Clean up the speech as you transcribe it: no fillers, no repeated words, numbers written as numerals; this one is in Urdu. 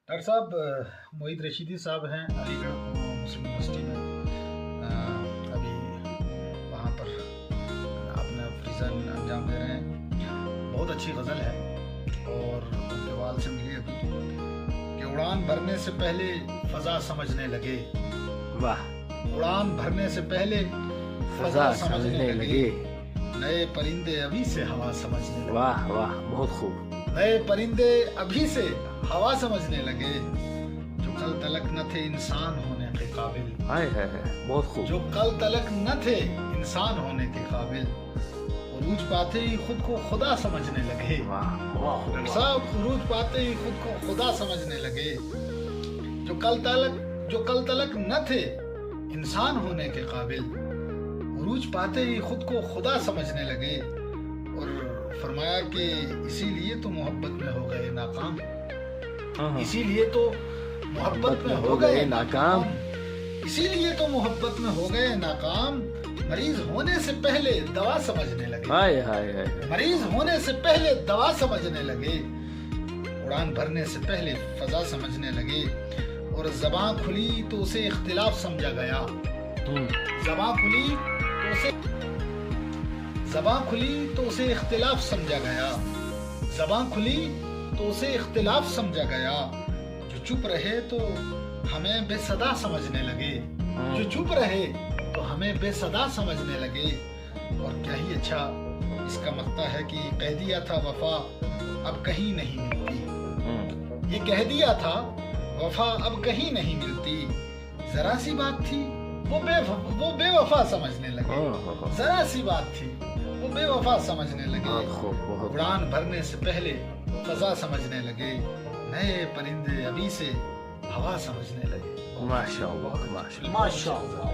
ڈاکٹر صاحب معید رشیدی صاحب ہیں علی گڑھ مسلم یونیورسٹی میں ابھی وہاں پر اپنا فریضہ انجام دے رہے ہیں. بہت اچھی غزل ہے اور ان کے وال سے ملی ابھی کہ اڑان بھرنے سے پہلے فضا سمجھنے لگے. واہ. اڑان بھرنے سے پہلے فضا سمجھنے لگے. نئے پرندے ابھی سے ہوا سمجھنے لگے. واہ واہ بہت خوب. نئے پرندے ابھی سے ہوا سمجھنے لگے جو کل تلک نہ تھے انسان ہونے کے قابل. ہائے ہائے بہت خوب. جو کل تلک نہ تھے انسان ہونے کے قابل عروج پاتے ہی خود کو خدا سمجھنے لگے. واہ صاحب عروج پاتے ہی خود کو خدا سمجھنے لگے. جو کل تلک نہ تھے انسان ہونے کے قابل عروج پاتے ہی خود کو خدا سمجھنے لگے. اور فرمایا کہ اسی لیے تو محبت میں ہو گئے ناکام. اسی لیے تو محبت میں ہو گئے ناکام. اسی لیے تو محبت میں ہو گئے ناکام. مریض ہونے سے پہلے دوا سمجھنے لگے. ہائے ہائے ہائے. مریض ہونے سے پہلے دوا سمجھنے لگے. اڑان بھرنے سے پہلے فضا سمجھنے لگے. اور زباں کھلی تو اسے اختلاف سمجھا گیا. زباں کھلی تو اسے اختلاف سمجھا گیا. زباں کھلی تو اسے اختلاف سمجھا گیا. جو چپ رہے تو ہمیں بے صدا سمجھنے لگے. جو چپ رہے تو ہمیں بے صدا سمجھنے لگے. اور کیا ہی اچھا اس کا مقطع ہے کہ کہہ دیا تھا وفا اب کہیں نہیں ملتی. یہ کہہ دیا تھا وفا اب کہیں نہیں ملتی. ذرا سی بات تھی وہ بے وفا سمجھنے لگے. ذرا سی بات تھی وہ بے وفا سمجھنے لگے. اڑان بھرنے سے پہلے فضا سمجھنے لگے. نئے پرندے ابھی سے ہوا سمجھنے لگے. ماشاء اللہ. ماشاء اللہ.